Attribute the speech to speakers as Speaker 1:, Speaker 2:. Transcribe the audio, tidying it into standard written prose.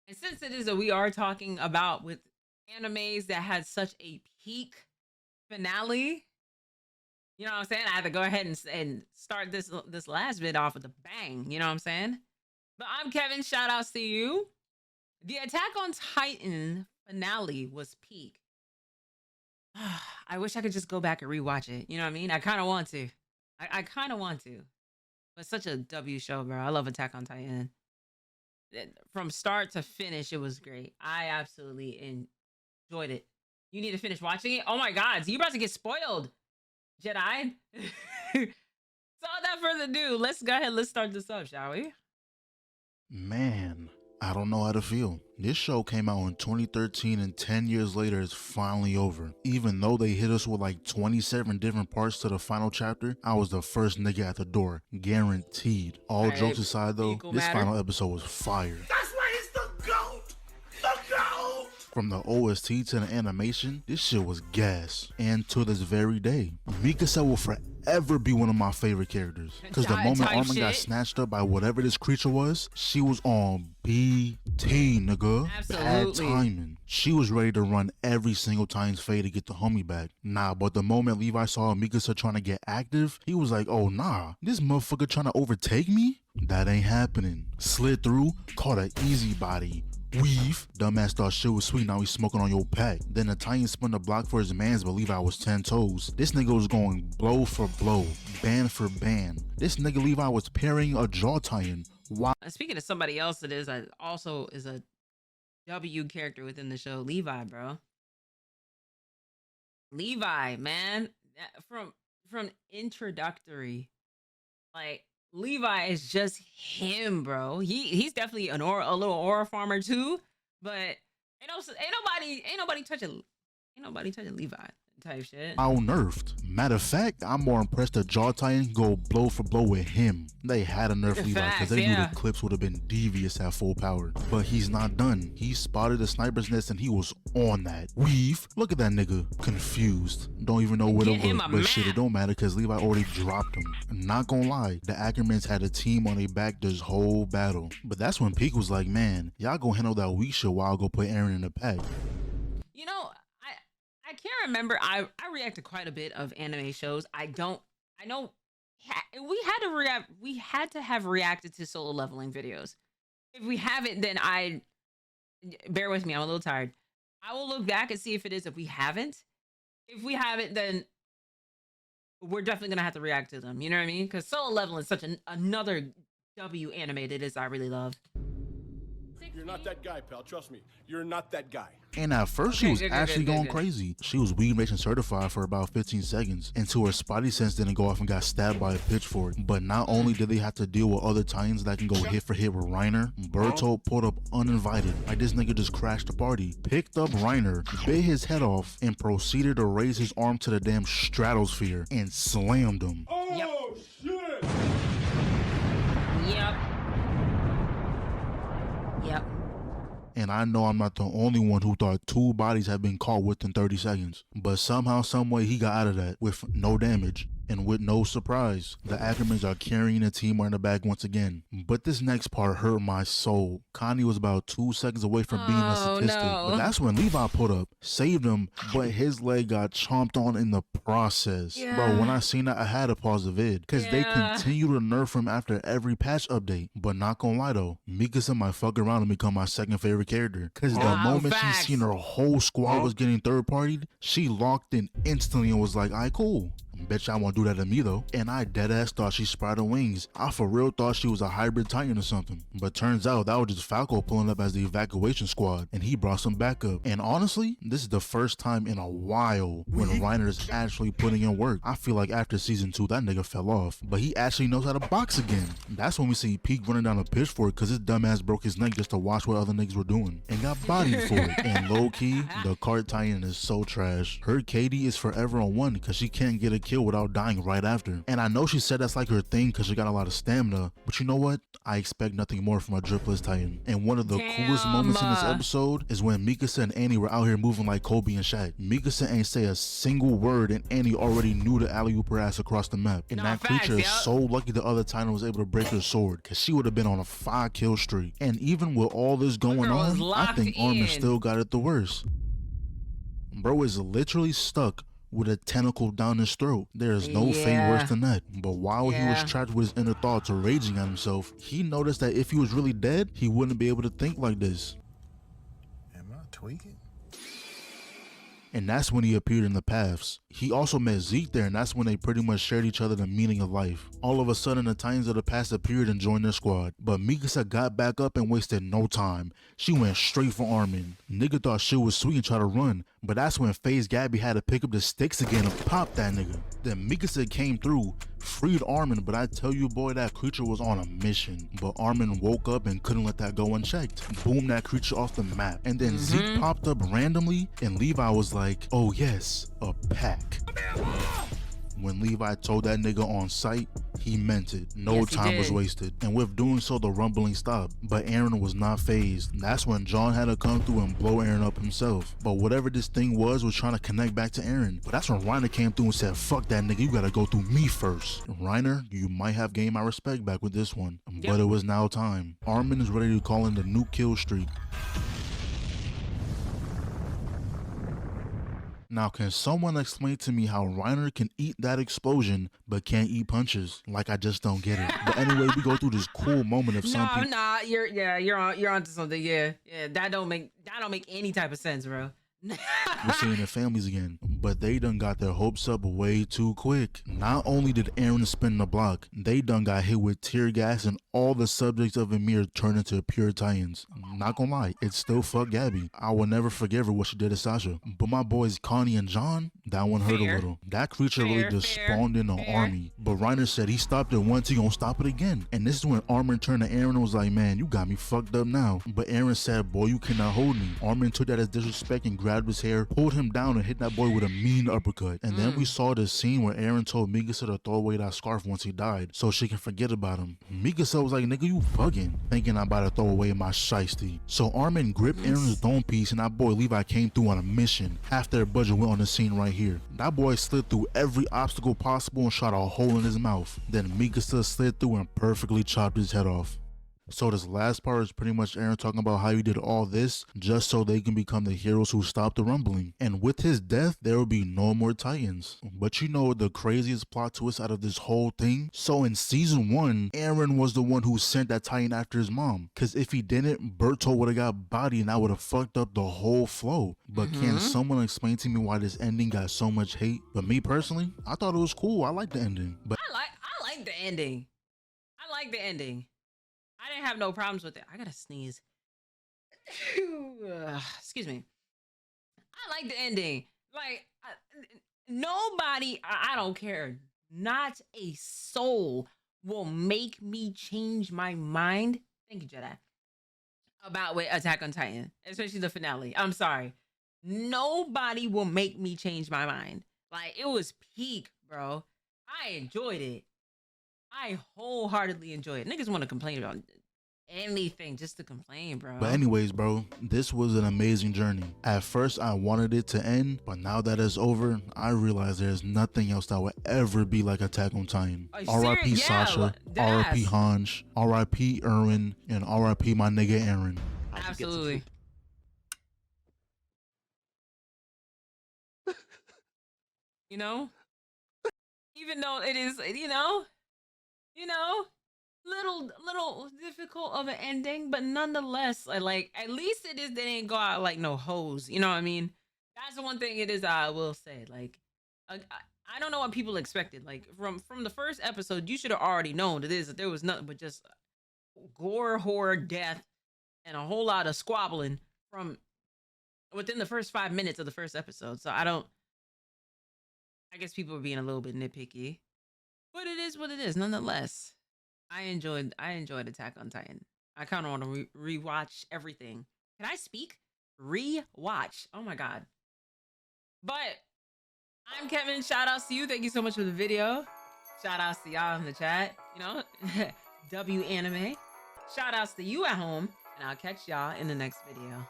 Speaker 1: And since it is that we are talking about with animes that had such a peak finale, you know what I'm saying? I had to go ahead and start this last bit off with a bang. You know what I'm saying? But I'm Kevin. Shout outs to you. The Attack on Titan finale was peak. I wish I could just go back and rewatch it. You know what I mean? I kind of want to. I kind of want to. But such a W show, bro. I love Attack on Titan. From start to finish, it was great. I absolutely enjoyed it. You need to finish watching it. Oh my God, so you're about to get spoiled, Jedi. So without further ado, let's go ahead. Let's start this up, shall we?
Speaker 2: Man, I don't know how to feel. This show came out in 2013 and 10 years later it's finally over. Even though they hit us with like 27 different parts to the final chapter, I was the first nigga at the door, guaranteed. All jokes aside though, this final episode was fire.
Speaker 3: That's why he's the GOAT! The GOAT!
Speaker 2: From the OST to the animation, this shit was gas. And to this very day, Mikasa will forever be one of my favorite characters. Cause the moment Armin got snatched up by whatever this creature was, she was on BT, nigga.
Speaker 1: Absolutely.
Speaker 2: Bad timing. She was ready to run every single Titan's fate to get the homie back. Nah, but the moment Levi saw Mikasa trying to get active, he was like, oh nah, this motherfucker trying to overtake me? That ain't happening. Slid through, caught an easy body. Weave. Dumbass thought shit was sweet, now he's smoking on your pack. Then the Titan spun the block for his mans, but Levi was 10 toes. This nigga was going blow for blow, band for band. This nigga Levi was parrying a jaw Titan. Wow.
Speaker 1: Speaking of somebody else that is also is a W character within the show, Levi, bro. Levi, man, from introductory, like Levi is just him, bro. He's definitely a little aura farmer too, but ain't nobody touching Levi type shit.
Speaker 2: Out-nerfed. Matter of fact, I'm more impressed that Jaw Titan go blow for blow with him. They had to nerf Levi because they knew the clips would have been devious at full power. But he's not done. He spotted the sniper's nest and he was on that. Weave. Look at that nigga. Confused. Don't even know where to look. But shit, it don't matter because Levi already dropped him. Not gonna lie, the Ackermans had a team on their back this whole battle. But that's when Peak was like, man, y'all gonna handle that weak shit while I go put Eren in the pack.
Speaker 1: You know, I can't remember. I react to quite a bit of anime shows. I know we had to have reacted to solo leveling videos. If we haven't, then bear with me. I'm a little tired. I will look back and see if it is. If we haven't, then we're definitely gonna have to react to them. You know what I mean? Because solo leveling is such another W anime that I really love.
Speaker 3: You're not that guy, pal. Trust me. You're not that guy.
Speaker 2: And at first, she was actually going crazy. She was weed nation certified for about 15 seconds until her spotty sense didn't go off and got stabbed by a pitchfork. But not only did they have to deal with other Titans that can go hit for hit with Reiner, Berto pulled up uninvited. Like this nigga just crashed the party, picked up Reiner, bit his head off, and proceeded to raise his arm to the damn stratosphere and slammed him.
Speaker 3: Oh, shit!
Speaker 1: Yep.
Speaker 2: And I know I'm not the only one who thought 2 bodies had been caught within 30 seconds. But somehow, someway, he got out of that with no damage. And with no surprise, the Ackermans are carrying the team in the back once again. But this next part hurt my soul. Connie was about 2 seconds away from being a statistic.
Speaker 1: No.
Speaker 2: But that's when Levi put up, saved him, but his leg got chomped on in the process.
Speaker 1: Yeah.
Speaker 2: Bro, when I seen that, I had to pause the vid. Because they continue to nerf him after every patch update. But not gonna lie though, Mikasa might fuck around and become my second favorite character. Because the moment she seen her whole squad was getting third-partied, she locked in instantly and was like, alright, cool. Bet y'all won't do that to me though. And I deadass thought she sprouted wings. I for real thought she was a hybrid Titan or something. But turns out that was just Falco pulling up as the evacuation squad, and he brought some backup. And honestly, this is the first time in a while when Reiner is actually putting in work. I feel like after season 2, that nigga fell off. But he actually knows how to box again. That's when we see Peak running down a pitchfork because his dumbass broke his neck just to watch what other niggas were doing. And got bodied for it. And low key, the cart Titan is so trash. Her KD is forever on 1 because she can't get a kill without dying right after. And I know she said that's like her thing because she got a lot of stamina, but you know what? I expect nothing more from a dripless Titan. And one of the coolest moments in this episode is when Mikasa and Annie were out here moving like Kobe and Shaq. Mikasa ain't say a single word and Annie already knew to alley-oop her ass across the map. And that creature is so lucky the other Titan was able to break her sword, because she would have been on a 5-kill streak. And even with all this going on, I think Armin still got it the worst. Bro is literally stuck with a tentacle down his throat. There is no fate worse than that. But while he was trapped with his inner thoughts or raging at himself, he noticed that if he was really dead, he wouldn't be able to think like this.
Speaker 4: Am I tweaking?
Speaker 2: And that's when he appeared in the paths. He also met Zeke there, and that's when they pretty much shared each other the meaning of life. All of a sudden, the Titans of the past appeared and joined their squad. But Mikasa got back up and wasted no time. She went straight for Armin. Nigga thought shit was sweet and tried to run, but that's when FaZe Gabby had to pick up the sticks again and pop that nigga. Then Mikasa came through, freed Armin, but I tell you boy, that creature was on a mission. But Armin woke up and couldn't let that go unchecked. Boom, that creature off the map. And then Zeke popped up randomly and Levi was like, oh yes, a pack. When Levi told that nigga on sight, he meant it. No time was wasted. And with doing so, the rumbling stopped. But Eren was not phased. That's when John had to come through and blow Eren up himself. But whatever this thing was trying to connect back to Eren. But that's when Reiner came through and said, fuck that nigga, you gotta go through me first. Reiner, you might have gained my respect back with this one. But it was now time. Armin is ready to call in the new kill streak. Now, can someone explain to me how Reiner can eat that explosion but can't eat punches? Like, I just don't get it. But anyway, we go through this cool moment of something.
Speaker 1: You're onto something. Yeah, that don't make any type of sense, bro.
Speaker 2: We're seeing their families again, but they done got their hopes up way too quick. Not only did Eren spin the block, they done got hit with tear gas and all the subjects of Ymir turned into pure Titans. Not gonna lie, it still fucked Gabby. I will never forgive her what she did to Sasha. But my boys Connie and John, that one hurt a little. That creature really just spawned in an army. But Reiner said he stopped it once, he gonna stop it again. And this is when Armin turned to Eren and was like, man, you got me fucked up now. But Eren said, boy, you cannot hold me. Armin took that as disrespect and grabbed his hair, pulled him down and hit that boy with a mean uppercut. And then we saw this scene where Eren told Mikasa to throw away that scarf once he died so she can forget about him. Mikasa was like, nigga, you bugging, thinking I'm about to throw away my shiesty. So Armin gripped Eren's dome piece and that boy Levi came through on a mission. Half their budget went on the scene right here. That boy slid through every obstacle possible and shot a hole in his mouth. Then Mikasa slid through and perfectly chopped his head off. So this last part is pretty much Eren talking about how he did all this just so they can become the heroes who stopped the rumbling. And with his death, there will be no more Titans. But you know the craziest plot twist out of this whole thing? So in season 1, Eren was the one who sent that Titan after his mom. Cause if he didn't, Berto would have got bodied and that would have fucked up the whole flow. But can someone explain to me why this ending got so much hate? But me personally, I thought it was cool. I liked the ending. But
Speaker 1: I like the ending. I like the ending. I didn't have no problems with it. I gotta sneeze. Excuse me. I like the ending. Like, nobody, I don't care. Not a soul will make me change my mind. Thank you, Jedi. About with Attack on Titan, especially the finale. I'm sorry. Nobody will make me change my mind. Like, it was peak, bro. I enjoyed it. I wholeheartedly enjoy it. Niggas want to complain about anything just to complain, bro.
Speaker 2: But anyways, bro, this was an amazing journey. At first, I wanted it to end, but now that it's over, I realize there's nothing else that will ever be like Attack on Titan. R.I.P. Sasha, R.I.P. Hanj, R.I.P. Erwin, and R.I.P. my nigga Eren.
Speaker 1: Absolutely. You know? Even though it is, you know, little difficult of an ending, but nonetheless, like at least it is they didn't go out like no hoes. You know what I mean? That's the one thing it is. I will say, like, I don't know what people expected. Like from the first episode, you should have already known that there was nothing but just gore, horror, death, and a whole lot of squabbling from within the first 5 minutes of the first episode. So I guess people are being a little bit nitpicky, but it is what it is. Nonetheless, I enjoyed Attack on Titan. I kind of want to rewatch everything. Can I speak? Rewatch. Oh my god. But I'm Kevin. Shout outs to you. Thank you so much for the video. Shout outs to y'all in the chat. You know, W Anime. Shout outs to you at home. And I'll catch y'all in the next video.